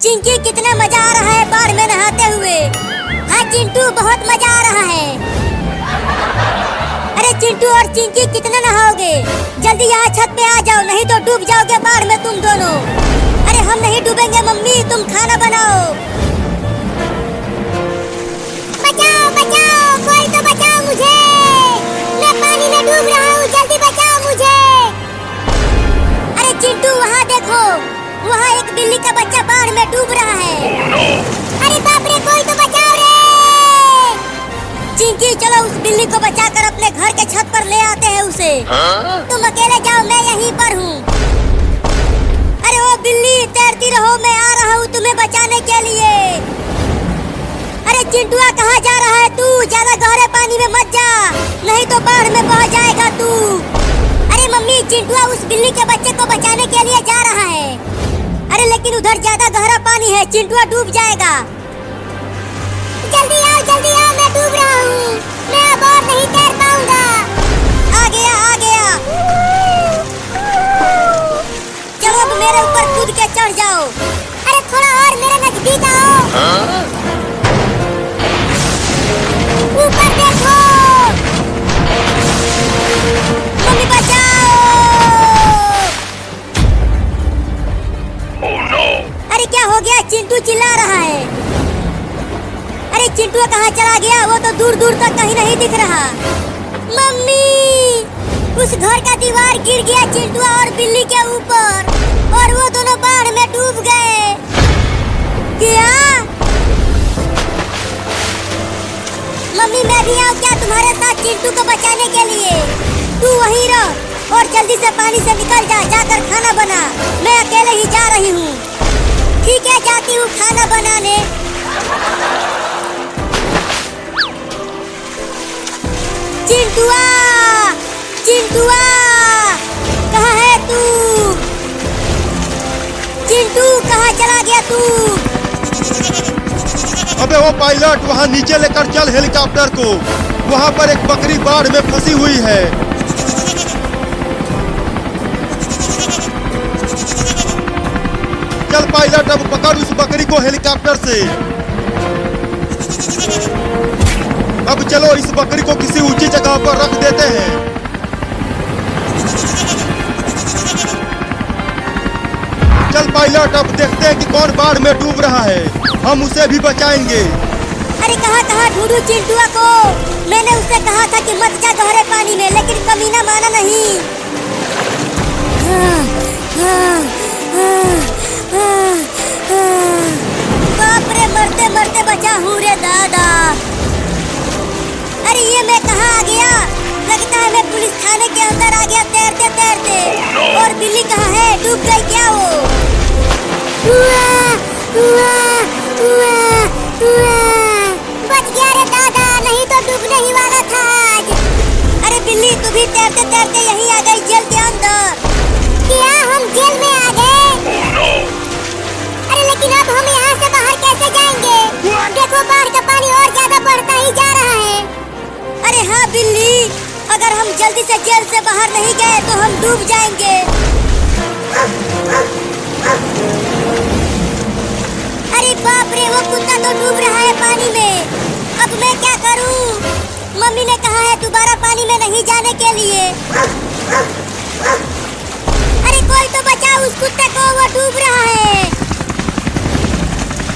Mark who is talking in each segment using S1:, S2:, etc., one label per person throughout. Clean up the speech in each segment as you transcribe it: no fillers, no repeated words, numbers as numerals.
S1: चिंकी कितना मजा आ रहा है बाढ़ में नहाते हुए। हाँ चिंटू बहुत मजा आ रहा है। अरे चिंटू और चिंकी कितना नहाओगे? जल्दी यहाँ छत पे आ जाओ, नहीं तो डूब जाओगे बाढ़ में तुम दोनों। अरे हम नहीं डूबेंगे मम्मी, तुम खाना बनाओ। बचाओ बचाओ, कोई तो बचाओ मुझे, मैं पानी में डूब रहा हूँ, जल्दी बचाओ मुझे। अरे चिंटू वहाँ देखो, वहाँ एक बिल्ली का बच्चा बाढ़ में डूब रहा है। अरे बाप रे, कोई तो बचाओ रे। चिंकी चलो उस बिल्ली को बचाकर अपने घर के छत पर ले आते हैं उसे। तुम अकेले जाओ, मैं यहीं पर हूँ। अरे ओ बिल्ली तैरती रहो, मैं आ रहा हूँ तुम्हें बचाने के लिए। अरे चिंटुआ कहाँ जा रहा है तू? ज्यादा गहरे पानी में मत जा, नहीं तो बाढ़ में बह जाएगा तू। अरे मम्मी, चिंटुआ उस बिल्ली के बच्चे को बचाने के लिए जा रहा है। अरे लेकिन उधर ज्यादा गहरा पानी है, चिंटुआ डूब जाएगा। जल्दी आओ, मैं डूब रहा हूँ, मैं अब और नहीं तैर पाऊंगा। आ गया। चलो अब मेरे ऊपर कूद के चढ़ जाओ। अरे थोड़ा और मेरे नजदीक आओ। ऊपर देखो, मम्मी बचाओ। Oh no! अरे क्या हो गया? चिंटू चिल्ला रहा है। अरे चिंटू कहाँ चला गया? वो तो दूर दूर तक कहीं नहीं दिख रहा। मम्मी, उस घर का दीवार गिर गया चिंटू और बिल्ली के ऊपर, और वो दोनों बाढ़ में डूब गए। क्या? मम्मी मैं भी आऊँ क्या तुम्हारे साथ चिंटू को बचाने के लिए? तू वहीं रह और जल्दी से पानी से निकल जा, जाकर खाना बना। मैं अकेले ही जा रही हूँ। ठीक है, जाती हूँ खाना बनाने। चिंटुआ कहाँ है तू? चिंटू कहाँ चला गया तू?
S2: अबे वो पायलट, वहाँ नीचे लेकर चल हेलीकॉप्टर को। वहाँ पर एक बकरी बाढ़ में फंसी हुई है। चल पायलट, अब पकड़ उस बकरी को हेलीकॉप्टर से। अब चलो इस बकरी को किसी ऊंची जगह पर रख देते हैं। चल पायलट, अब देखते हैं कि कौन बाढ़ में डूब रहा है, हम उसे भी बचाएंगे।
S1: अरे कहाँ ढूंढूं चिंटुआ को? मैंने उससे कहा था कि मत जा गहरे पानी में, लेकिन कमीना माना नहीं। बाप रे, मरते मरते बचा हूँ रे दादा। अरे ये मैं कहाँ आ गया? लगता है मैं पुलिस थाने के अंदर आ गया तैरते तैरते। और बिल्ली कहाँ है? डूब गई क्या वो? बच गया रे दादा, नहीं तो डूबने ही वाला था आज। अरे बिल्ली, तू भी तैरते तैरते यहीं आ गई जेल के अंदर। क्या हम जेल में आ गए? अरे लेकिन अब हम यहाँ से बाहर कैसे जाएंगे? देखो बाढ़ का पानी और ज्यादा बढ़ता ही जा रहा है। अरे हाँ बिल्ली, अगर हम जल्दी से जेल से बाहर नहीं गए तो हम डूब जाएंगे। अरे बाप रे, वो कुत्ता तो डूब रहा है पानी में। अब मैं क्या करूं? मम्मी ने कहा है दोबारा पानी में नहीं जाने के लिए। अरे कोई तो बचाओ उस कुत्ते को, वो डूब रहा है।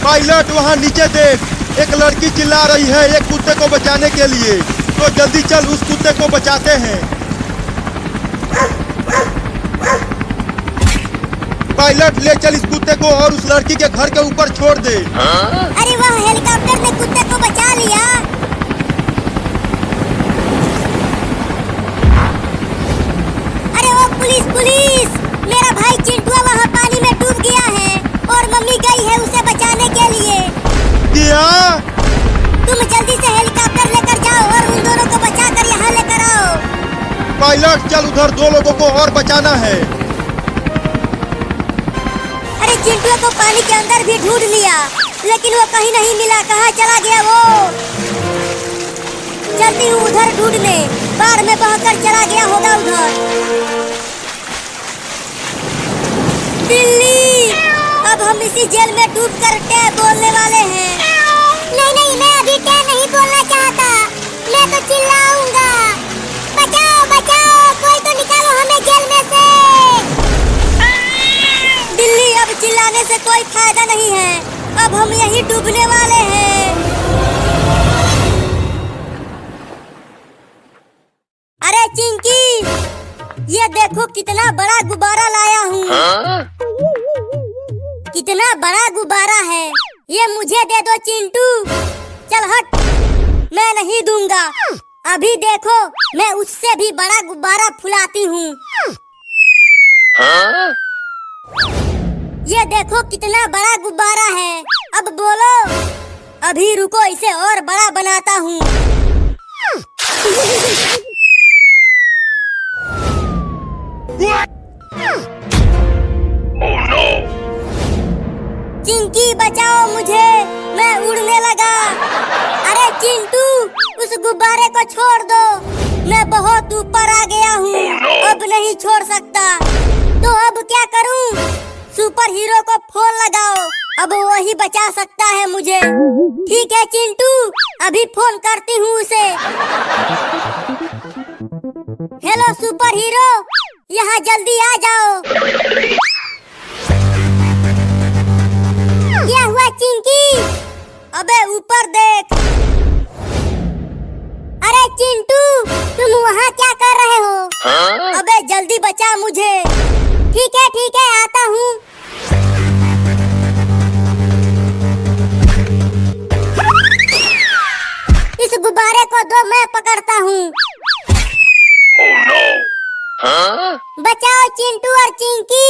S2: पायलट, वहाँ नीचे देख, एक लड़की चिल्ला रही है एक कुत्ते को बचाने के लिए। तो जल्दी चल उस कुत्ते को बचाते हैं। पायलट, ले चल इस कुत्ते को और उस लड़की के घर के ऊपर छोड़ दे।
S1: अरे वह हेलीकॉप्टर ने कुत्ते को बचा लिया। अरे वो पुलिस, मेरा भाई चिंटुआ वहाँ पानी में डूब गया है और मम्मी गई है उसे बचाने के लिए।
S2: क्या?
S1: तुम जल्दी से हेलीकॉप्टर लेकर जाओ और उन दोनों को बचाकर यहाँ लेकर आओ।
S2: पायलट, चल उधर दो लोगों को और बचाना है।
S1: अरे चिंटुआ को पानी के अंदर भी ढूंढ लिया, लेकिन वो कहीं नहीं मिला। कहाँ चला गया वो? चलती हूँ उधर ढूंढने, बाढ़ में बहकर चला गया होगा उधर। बिल्ली, अब हम इसी जेल में डूब कर टे बोलने वाले हैं। नहीं नहीं, मैं अभी टे नहीं बोलना चाहता, मैं तो चिल्लाऊंगा। बचाओ बचाओ, कोई तो निकालो हमें जेल में से। बिल्ली, अब चिल्लाने से कोई फायदा नहीं है, अब हम यहीं डूबने वाले हैं। अरे चिंकी, ये देखो कितना बड़ा गुब्बारा लाया हूँ। कितना बड़ा गुब्बारा है, ये मुझे दे दो चिंटू। चल हट, मैं नहीं दूंगा। अभी देखो, मैं उससे भी बड़ा गुब्बारा फुलाती हूँ। ये देखो कितना बड़ा गुब्बारा है, अब बोलो। अभी रुको, इसे और बड़ा बनाता हूँ। चिंकी बचाओ मुझे, मैं उड़ने लगा। अरे चिंटू, उस गुब्बारे को छोड़ दो, मैं बहुत ऊपर आ गया हूँ, अब नहीं छोड़ सकता। तो अब क्या करूँ? सुपर हीरो को फोन लगाओ, अब वही बचा सकता है मुझे। ठीक है चिंटू, अभी फोन करती हूँ उसे। हेलो सुपर हीरो, यहाँ जल्दी आ जाओ। क्या हुआ चिंकी? अबे ऊपर देख। अरे चिंटू, तुम वहाँ क्या कर रहे हो? अबे जल्दी बचा मुझे। ठीक है, आता हूँ। इस गुब्बारे को दो, मैं पकड़ता हूँ। बचाओ चिंटू और चिंकी।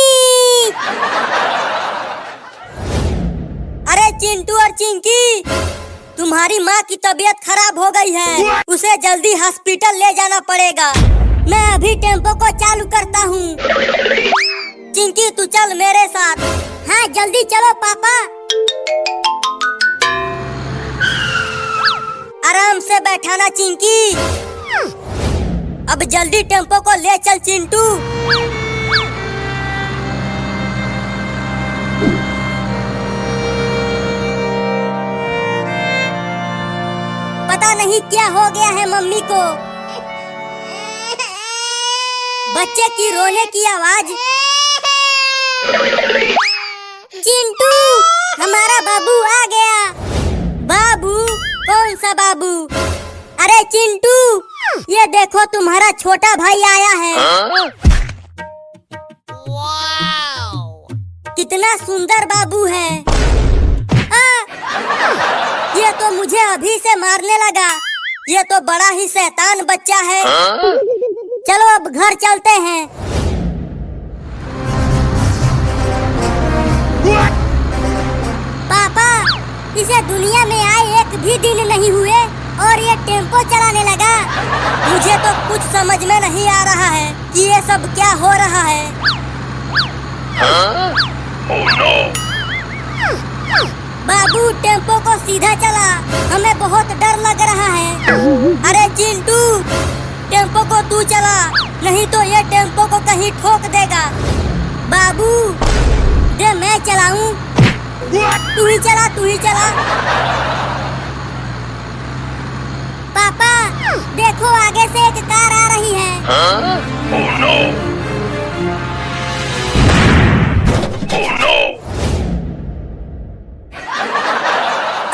S1: अरे चिंटू और चिंकी, तुम्हारी माँ की तबीयत खराब हो गई है, उसे जल्दी हॉस्पिटल ले जाना पड़ेगा। मैं अभी टेम्पो को चालू करता हूँ। चिंकी तू चल मेरे साथ। हाँ जल्दी चलो पापा। आराम से बैठाना चिंकी। अब जल्दी टेम्पो को ले चल चिंटू। पता नहीं क्या हो गया है मम्मी को। बच्चे की रोने की आवाज। चिंटू, हमारा बाबू आ गया। बाबू? कौन सा बाबू? अरे चिंटू, ये देखो तुम्हारा छोटा भाई आया है। कितना सुंदर बाबू है। ये तो मुझे अभी से मारने लगा। ये तो बड़ा ही शैतान बच्चा है। चलो अब घर चलते हैं। पापा, इसे दुनिया में आए 1 भी दिन नहीं हुए और ये टेम्पो चलाने लगा। मुझे तो कुछ समझ में नहीं आ रहा है कि ये सब क्या हो रहा है। बाबू टेम्पो को सीधा चला, हमें बहुत डर लग रहा है। अरे चिंटू, टेम्पो को तू चला, नहीं तो ये टेम्पो को कहीं ठोक देगा। बाबू दे मैं चलाऊं? तू ही चला। पापा देखो, आगे से एक कार आ रही है।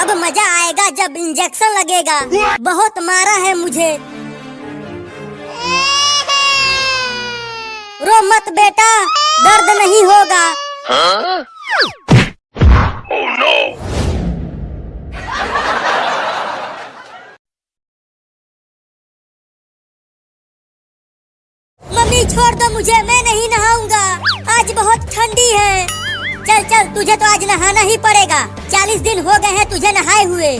S1: अब मजा आएगा जब इंजेक्शन लगेगा। बहुत मारा है मुझे। रो मत बेटा, दर्द नहीं होगा। मम्मी छोड़ दो मुझे, मैं नहीं नहाऊंगा। आज बहुत ठंडी है। चल तुझे तो आज नहाना ही पड़ेगा। 40 दिन हो गए हैं तुझे नहाए हुए।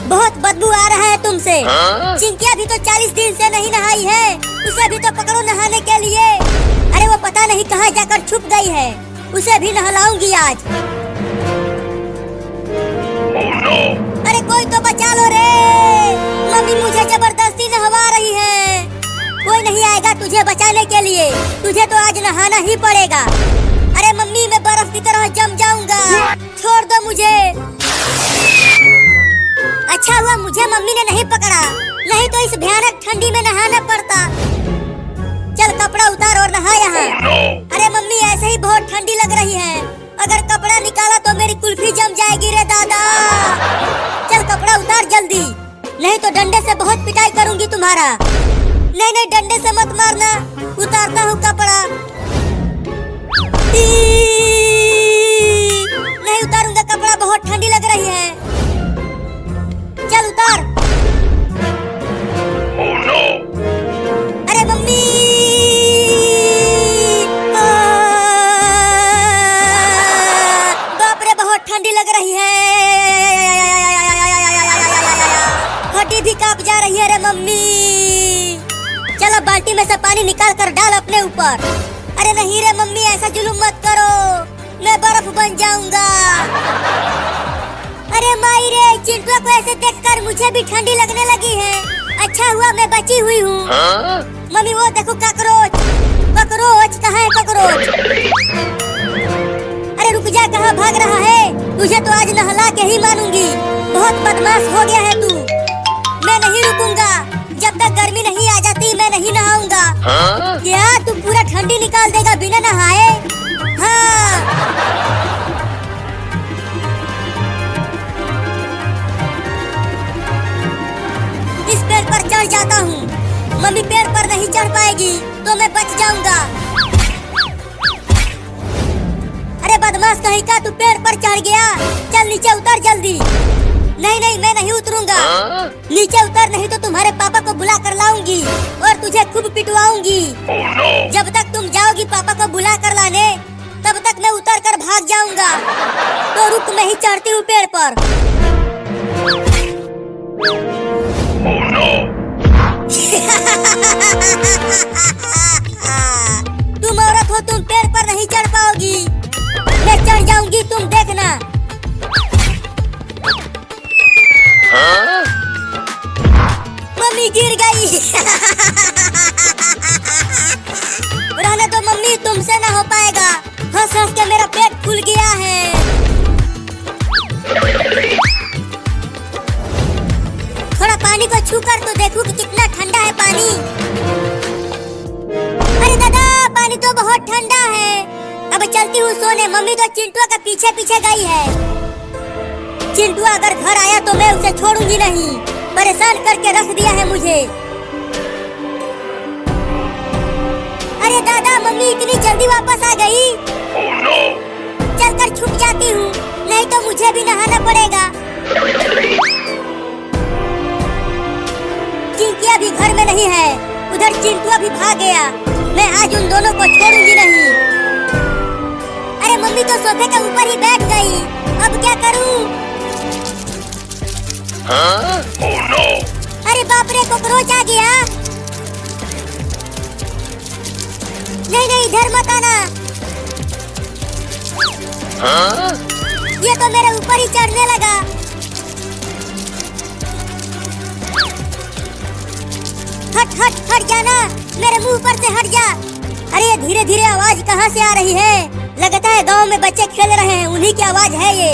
S1: बहुत बदबू आ रहा है तुमसे। चिंकिया भी तो 40 दिन से नहीं नहाई है, उसे भी तो पकड़ो नहाने के लिए। अरे वो पता नहीं कहाँ जाकर छुप गई है, उसे भी नहलाऊंगी आज। अरे कोई तो बचा लो रे, मम्मी मुझे जबरदस्ती नहवा रही है। कोई नहीं आएगा तुझे बचाने के लिए, तुझे तो आज नहाना ही पड़ेगा। अरे मम्मी मैं बर्फ बर्फ की तरह जम जाऊंगा। छोड़ दो मुझे। अच्छा हुआ मुझे मम्मी ने नहीं पकड़ा, नहीं तो इस भयानक ठंडी में नहाना पड़ता। चल कपड़ा उतार और नहा यहाँ। अरे मम्मी ऐसे ही बहुत ठंडी लग रही है, अगर कपड़ा निकाला तो मेरी कुल्फी जम जाएगी रे दादा। चल कपड़ा उतार जल्दी, नहीं तो डंडे से बहुत पिटाई करूंगी तुम्हारा। नहीं नहीं डंडे से मत मारना, उतारता हूँ कपड़ा। नहीं उतारूंगा कपड़ा, बहुत ठंडी लग रही है। चल उतार। अरे मम्मी बाप रे बहुत ठंडी लग रही है, हड्डी भी कांप जा रही है रे मम्मी। चलो बाल्टी में से पानी निकाल कर डाल अपने ऊपर। अरे नहीं रे मम्मी ऐसा जुलूम मत करो, मैं बर्फ बन जाऊंगा। अरे माई रे चिंटुआ को ऐसे देखकर मुझे भी ठंडी लगने लगी है। अच्छा हुआ मैं बची हुई हूँ। मम्मी वो देखो कॉकरोच। कॉकरोच कहाँ है कॉकरोच? अरे रुक जा, कहाँ भाग रहा है? तुझे तो आज नहला के ही मानूंगी, बहुत बदमाश हो गया है तू। मैं नहीं रुकूंगा, जब तक गर्मी नहीं आ जाती मैं नहीं नहाऊंगा। क्या तू पूरा ठंडी निकाल देगा बिना नहाए? हाँ इस पेड़ पर चढ़ जाता हूँ। मम्मी पेड़ पर नहीं चढ़ पाएगी तो मैं बच जाऊंगा। अरे बदमाश कहीं का, तू पेड़ पर चढ़ गया। चल नीचे उतर जल्दी। नहीं नहीं मैं नहीं उतरूंगा। नीचे उतर, नहीं तो तुम्हारे पापा को बुला कर लाऊंगी और तुझे खूब पिटवाऊंगी। जब तक तुम जाओगी पापा को बुला कर लाने, तब तक मैं उतर कर भाग जाऊंगा। तो रुक, मैं ही चढ़ती हूँ पेड़ पर। तुम औरत हो, तुम पेड़ पर नहीं चढ़ पाओगी। मैं चढ़ जाऊंगी, तुम देखना। मम्मी गिर गई। रहने दो मम्मी, तुमसे ना हो पाएगा। हंस हंस के मेरा पेट फूल गया है। थोड़ा पानी को छू कर तो देखूं कि कितना ठंडा है पानी। अरे दादा पानी तो बहुत ठंडा है। अब चलती हूँ सोने। मम्मी तो चिंटुआ के पीछे पीछे गई है। चिंटुआ अगर घर आया तो मैं उसे छोड़ूंगी नहीं, परेशान करके रख दिया है मुझे। अरे दादा मम्मी इतनी जल्दी वापस आ गई। चलकर छुप जाती हूँ, नहीं तो मुझे भी नहाना पड़ेगा। चिंकिया भी घर में नहीं है, उधर चिंटुआ भी भाग गया। मैं आज उन दोनों को छोड़ूंगी नहीं। अरे मम्मी तो सोफे के ऊपर ही बैठ गई, अब क्या करूं? Oh no! अरे बाप रे कॉकरोच आ गया। नहीं नहीं इधर मत आना। ये तो मेरे ऊपर ही चढ़ने लगा। हट हट हट जाना, मेरे मुंह पर से हट जा। अरे ये धीरे धीरे आवाज कहाँ से आ रही है? लगता है गांव में बच्चे खेल रहे हैं, उन्हीं की आवाज है ये।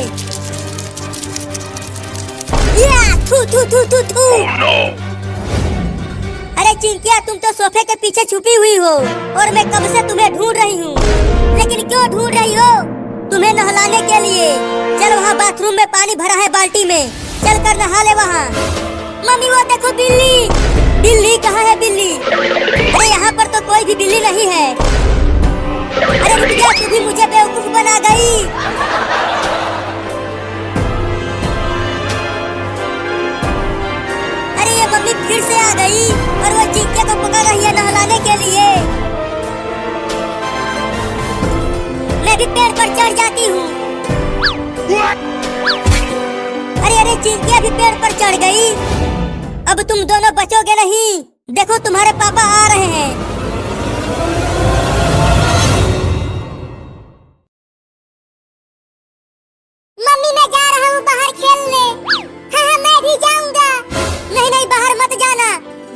S1: थू थू थू थू थू। अरे चिंकिया तुम तो सोफे के पीछे छुपी हुई हो और मैं कब से तुम्हें ढूंढ रही हूँ। लेकिन क्यों ढूंढ रही हो? तुम्हें नहलाने के लिए। चल वहाँ बाथरूम में पानी भरा है बाल्टी में, चल कर नहा ले वहाँ। मम्मी वो देखो बिल्ली। बिल्ली कहाँ है बिल्ली? अरे यहाँ पर तो कोई भी बिल्ली नहीं है। अरे रुक जा, तू भी मुझे बेवकूफ बना गई। अरे ये मम्मी फिर से आ गई और वो चिंकिया को पकड़ रही है नहलाने के लिए। मैं भी पेड़ पर चढ़ जाती हूँ। अरे अरे चिंकिया भी पेड़ पर चढ़ गई। अब तुम दोनों बचोगे नहीं, देखो तुम्हारे पापा आ रहे हैं। मम्मी मैं जा रहा हूँ बाहर खेलने। हाँ मैं भी जाऊंगा। नहीं नहीं बाहर मत जाना,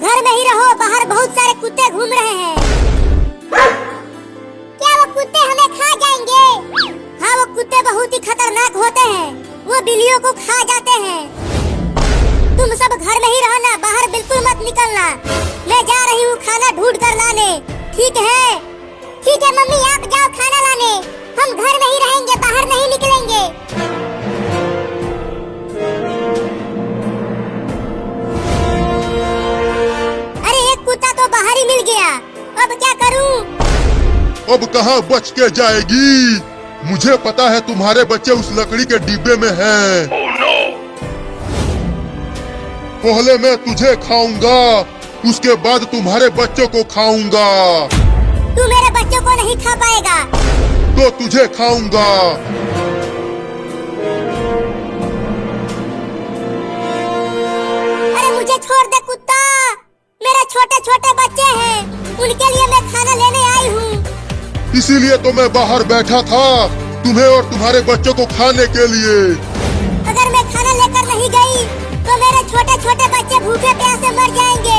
S1: घर में ही रहो, बाहर बहुत सारे कुत्ते घूम रहे हैं। क्या वो कुत्ते हमें खा जाएंगे? हाँ वो बिल्लियों को खा जाते हैं। तुम सब घर में ही रहना, बाहर बिल्कुल मत निकलना। मैं जा रही हूँ खाना ढूंढ कर लाने। ठीक है? ठीक है मम्मी, आप जाओ खाना लाने। हम घर में ही रहेंगे, बाहर नहीं निकलेंगे। अरे एक कुत्ता तो बाहर ही मिल गया, अब क्या करूँ?
S2: अब कहाँ बच के जाएगी? मुझे पता है तुम्हारे बच्चे उस लकड़ी के डिब्बे में हैं। पहले मैं तुझे खाऊंगा, उसके बाद तुम्हारे बच्चों को खाऊंगा।
S1: तू मेरे बच्चों को नहीं खा पाएगा।
S2: तो तुझे खाऊंगा।
S1: अरे मुझे छोड़ दे कुत्ता, मेरे छोटे छोटे बच्चे हैं, उनके लिए मैं खाना लेने आई हूँ।
S2: इसीलिए तो मैं बाहर बैठा था, तुम्हें और तुम्हारे बच्चों को खाने के लिए।
S1: अगर मैं खाना लेकर नहीं गई तो मेरे छोटे छोटे बच्चे भूखे प्यासे मर जाएंगे।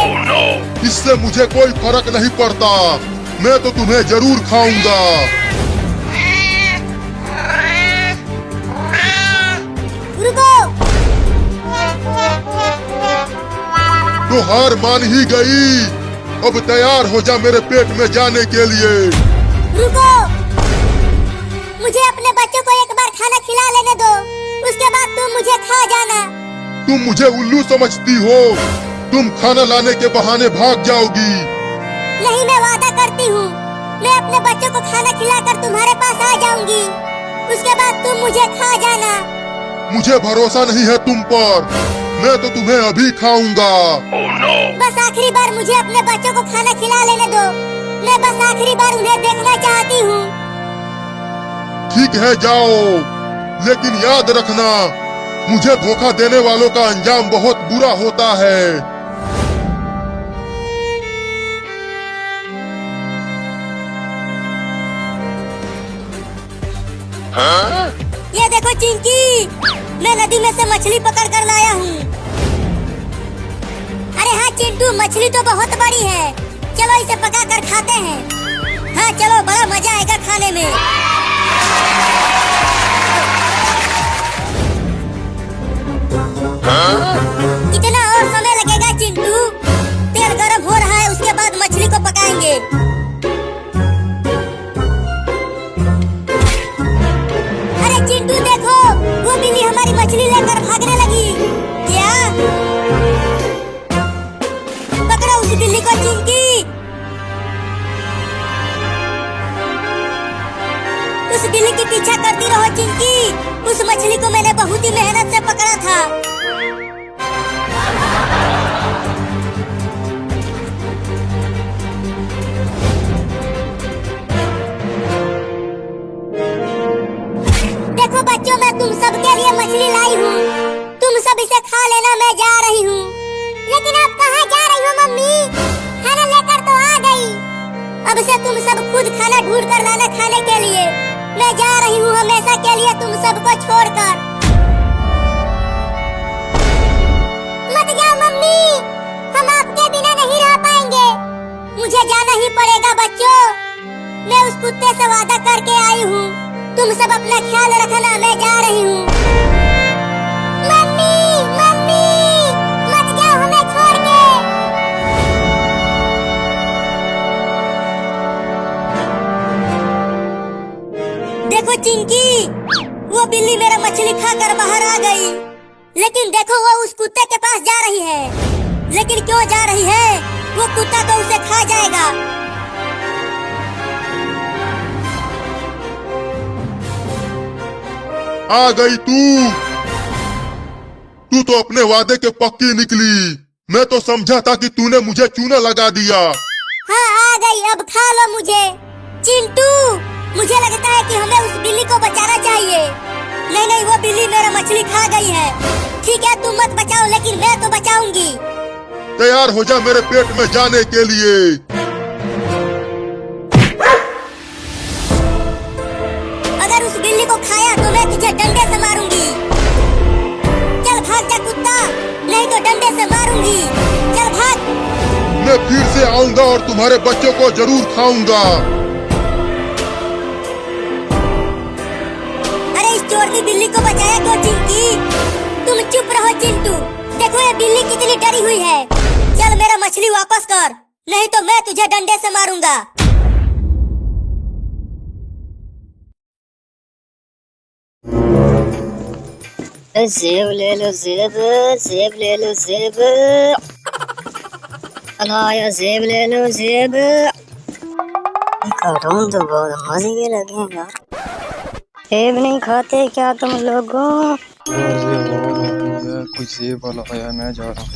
S2: इससे मुझे कोई फर्क नहीं पड़ता, मैं तो तुम्हें जरूर खाऊंगा।
S1: रुको।
S2: तो हार मान ही गई, अब तैयार हो जा मेरे पेट में जाने के लिए।
S1: रुको, मुझे अपने बच्चों को एक बार खाना खिला लेने दो, उसके बाद तुम मुझे खा जाना।
S2: तुम मुझे उल्लू समझती हो? तुम खाना लाने के बहाने भाग जाओगी।
S1: नहीं, मैं वादा करती हूँ, मैं अपने बच्चों को खाना खिलाकर तुम्हारे पास आ जाऊंगी, उसके बाद तुम मुझे खा जाना।
S2: मुझे भरोसा नहीं है तुम पर, मैं तो तुम्हें अभी खाऊंगा।
S1: बस आखिरी बार मुझे अपने बच्चों को खाना खिला लेने दो, मैं बस आखिरी बार उन्हें देखना चाहती हूँ।
S2: ठीक है जाओ, लेकिन याद रखना, मुझे धोखा देने वालों का अंजाम बहुत बुरा होता है।
S1: हाँ? ये देखो चिंकी, मैं नदी में से मछली पकड़ कर लाया हूँ। अरे हाँ चिंटू, मछली तो बहुत बड़ी है, चलो इसे पका कर खाते हैं। हाँ चलो, बड़ा मजा आएगा खाने में। कितना और समय लगेगा चिंटू? तेल गरम हो रहा है, उसके बाद मछली को पकाएंगे। अरे चिंटू देखो, वो बिल्ली हमारी मछली लेकर भागने लगी। क्या? पकड़ो उस बिल्ली को चिंकी। उस बिल्ली की पीछा करती रहो चिंकी, उस मछली को मैंने बहुत ही मेहनत से पकड़ा था। देखो बच्चों, मैं तुम सबके लिए मछली लाई हूँ, तुम सब इसे खा लेना, मैं जा रही हूँ। लेकिन आप कहाँ जा रही हो मम्मी? खाना लेकर तो आ गई, अब से तुम सब खुद खाना ढूंढ कर लाना खाने के लिए। मैं जा रही हूँ हमेशा के लिए तुम सबको छोड़कर। मत जाओ मम्मी, हम आपके बिना नहीं रह पाएंगे। मुझे जाना ही पड़ेगा बच्चों, मैं उस कुत्ते से वादा करके आई हूँ। तुम सब अपना ख्याल रखना, मैं जा रही हूँ। मम्मी, मम्मी, मत जाओ हमें छोड़ के। देखो चिंकी, वो बिल्ली मेरा मछली खाकर बाहर आ गई, लेकिन देखो वो उस कुत्ते के पास जा रही है। लेकिन क्यों जा रही है? वो कुत्ता तो उसे खा जाएगा।
S2: आ गई तू तो अपने वादे के पक्की निकली। मैं तो समझा था कि तूने मुझे चूना लगा दिया।
S1: हाँ आ गई, अब खा लो मुझे। चिंटू, मुझे लगता है कि हमें उस बिल्ली को बचाना चाहिए। नहीं नहीं, वो बिल्ली मेरा मछली खा गई है। ठीक है, तुम मत बचाओ, लेकिन मैं तो बचाऊंगी।
S2: तैयार हो जा मेरे पेट में जाने के लिए।
S1: अगर उस बिल्ली को खाया तो मैं तुझे डंडे से मारूंगी। चल भाग जा कुत्ता, नहीं तो डंडे से मारूंगी। चल भाग।
S2: मैं फिर से आऊंगा और तुम्हारे बच्चों को जरूर खाऊंगा।
S1: अरे इस चोर की बिल्ली को बचाया क्यों चिंकी? तुम चुप रहो चिंटू। देखो ये बिल्ली कितनी डरी हुई है। चल मेरा मछली वापस कर, नहीं तो मैं तुझे डंडे से मारूंगा।
S3: सेब ले लो सेब, सेब ले लो सेब, अलाया सेब ले लो सेब। कार्टून तो बहुत मजे के लगे हैं यार। सेब नहीं खाते क्या तुम लोगों?
S4: कुछ सेब वाला है, मैं जा रहा हूँ।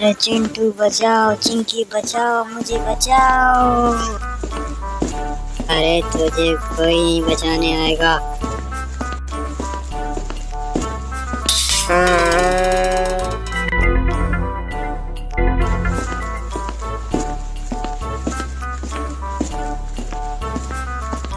S3: अरे चिंटू बचाओ, चिंकी बचाओ, मुझे बचाओ। अरे तुझे कोई नहीं बचाने आएगा।